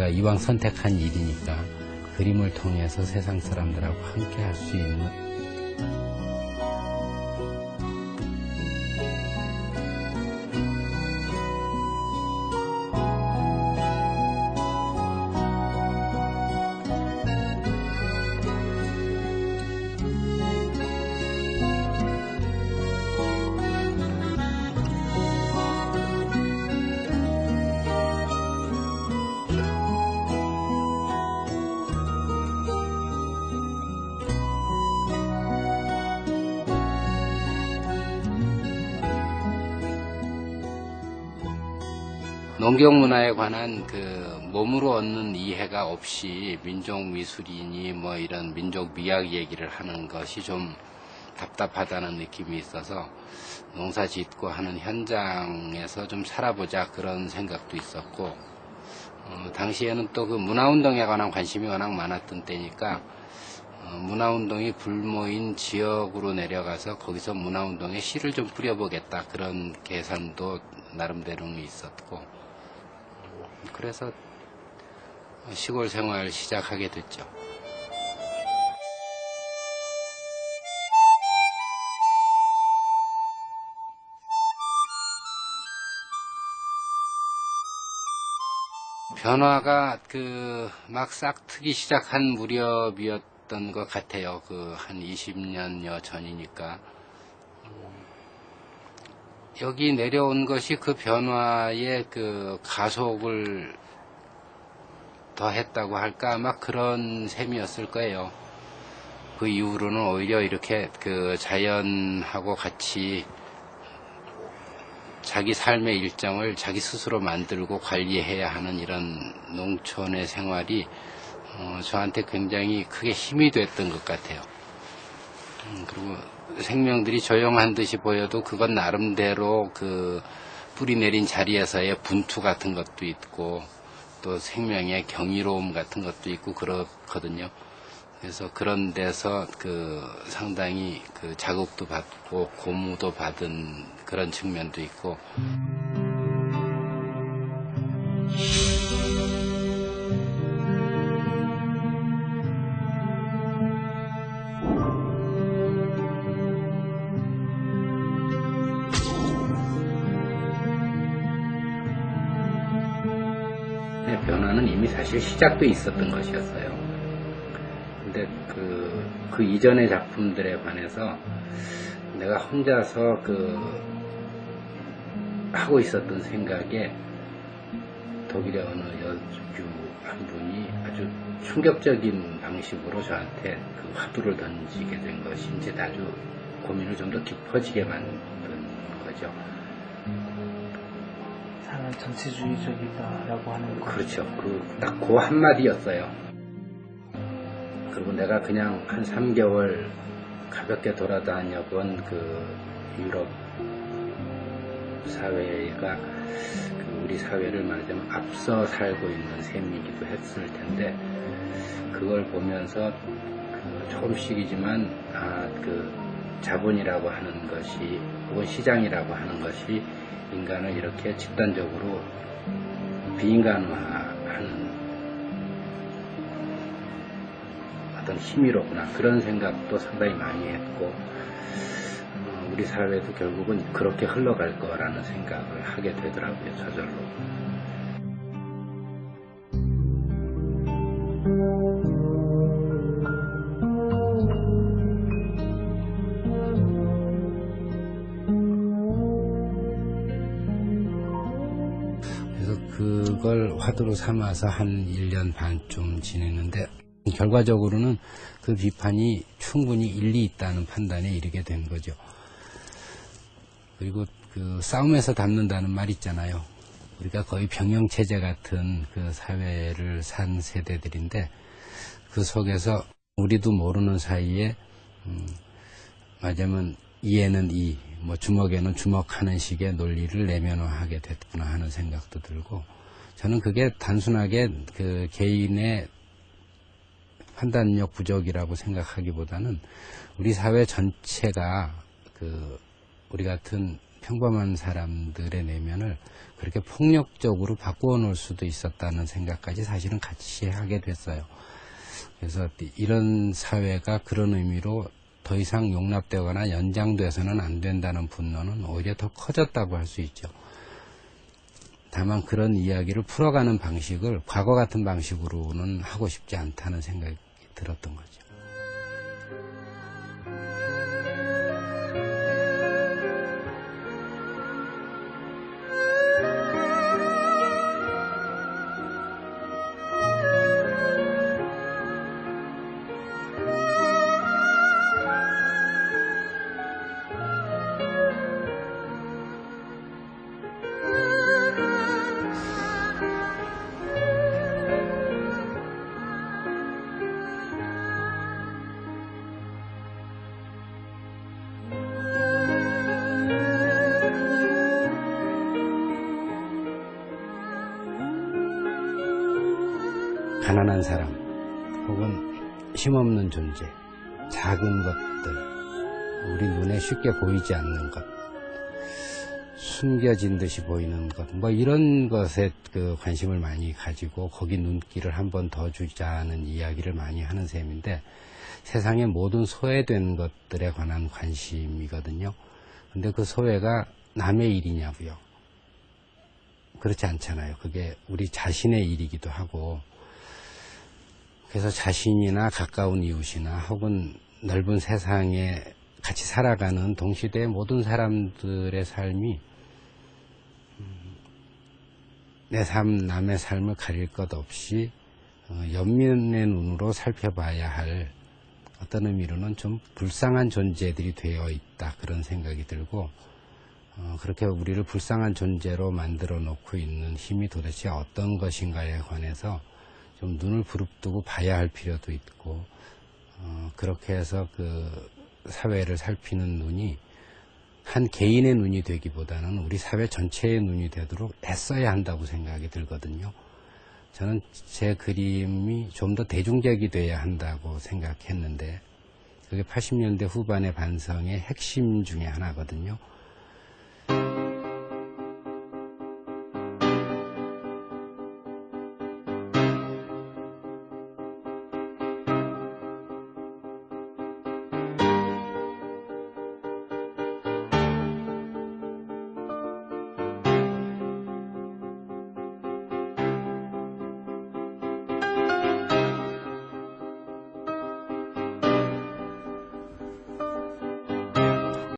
우리가 이왕 선택한 일이니까 그림을 통해서 세상 사람들하고 함께 할 수 있는 농경문화에 관한 그 몸으로 얻는 이해가 없이 민족미술이니 뭐 이런 민족미학 얘기를 하는 것이 좀 답답하다는 느낌이 있어서 농사 짓고 하는 현장에서 좀 살아보자 그런 생각도 있었고 당시에는 또 그 문화운동에 관한 관심이 워낙 많았던 때니까 문화운동이 불모인 지역으로 내려가서 거기서 문화운동에 씨를 좀 뿌려보겠다 그런 계산도 나름대로는 있었고 그래서 시골 생활 시작하게 됐죠. 변화가 막 싹 트기 시작한 무렵이었던 것 같아요. 한 20년여 전이니까. 여기 내려온 것이 그 변화의 가속을 더했다고 할까 아마 그런 셈이었을 거예요. 그 이후로는 오히려 이렇게 자연하고 같이 자기 삶의 일정을 자기 스스로 만들고 관리해야 하는 이런 농촌의 생활이 저한테 굉장히 크게 힘이 됐던 것 같아요. 그리고 생명들이 조용한 듯이 보여도 그건 나름대로 뿌리 내린 자리에서의 분투 같은 것도 있고 또 생명의 경이로움 같은 것도 있고 그렇거든요. 그래서 그런 데서 상당히 자극도 받고 고무도 받은 그런 측면도 있고. 변화는 이미 사실 시작도 있었던 것이었어요. 근데 그 이전의 작품들에 관해서 내가 혼자서 하고 있었던 생각에 독일의 어느 여주 한 분이 아주 충격적인 방식으로 저한테 화두를 던지게 된 것이 이제 아주 고민을 좀 더 깊어지게 만든 거죠. 삶은 전체주의적이다라고 하는 거. 그렇죠. 딱 그 한마디였어요. 그리고 내가 그냥 한 3개월 가볍게 돌아다녀 본 유럽 사회가 우리 사회를 말하자면 앞서 살고 있는 셈이기도 했을 텐데 그걸 보면서 조금씩이지만 자본이라고 하는 것이 혹은 시장이라고 하는 것이 인간을 이렇게 집단적으로 비인간화하는 어떤 힘이로구나 그런 생각도 상당히 많이 했고 우리 사회도 결국은 그렇게 흘러갈 거라는 생각을 하게 되더라고요. 저절로. 그걸 화두로 삼아서 한 1년 반쯤 지냈는데 결과적으로는 그 비판이 충분히 일리 있다는 판단에 이르게 된 거죠. 그리고 싸움에서 닮는다는 말 있잖아요. 우리가 거의 병영체제 같은 사회를 산 세대들인데 그 속에서 우리도 모르는 사이에 말하자면 이에는 이, 주먹에는 주먹하는 식의 논리를 내면화하게 됐구나 하는 생각도 들고 저는 그게 단순하게 개인의 판단력 부족이라고 생각하기보다는 우리 사회 전체가 우리 같은 평범한 사람들의 내면을 그렇게 폭력적으로 바꾸어 놓을 수도 있었다는 생각까지 사실은 같이 하게 됐어요. 그래서 이런 사회가 그런 의미로 더 이상 용납되거나 연장돼서는 안 된다는 분노는 오히려 더 커졌다고 할 수 있죠. 다만 그런 이야기를 풀어가는 방식을 과거 같은 방식으로는 하고 싶지 않다는 생각이 들었던 거죠. 가난한 사람 혹은 힘없는 존재, 작은 것들, 우리 눈에 쉽게 보이지 않는 것, 숨겨진 듯이 보이는 것, 뭐 이런 것에 그 관심을 많이 가지고 거기 눈길을 한 번 더 주자는 이야기를 많이 하는 셈인데, 세상의 모든 소외된 것들에 관한 관심이거든요. 근데 그 소외가 남의 일이냐고요? 그렇지 않잖아요. 그게 우리 자신의 일이기도 하고, 그래서 자신이나 가까운 이웃이나 혹은 넓은 세상에 같이 살아가는 동시대의 모든 사람들의 삶이 내 삶, 남의 삶을 가릴 것 없이 연민의 눈으로 살펴봐야 할 어떤 의미로는 좀 불쌍한 존재들이 되어 있다, 그런 생각이 들고, 그렇게 우리를 불쌍한 존재로 만들어 놓고 있는 힘이 도대체 어떤 것인가에 관해서 좀 눈을 부릅뜨고 봐야 할 필요도 있고, 그렇게 해서 그 사회를 살피는 눈이 한 개인의 눈이 되기보다는 우리 사회 전체의 눈이 되도록 애써야 한다고 생각이 들거든요. 저는 제 그림이 좀 더 대중적이 돼야 한다고 생각했는데, 그게 80년대 후반의 반성의 핵심 중에 하나거든요.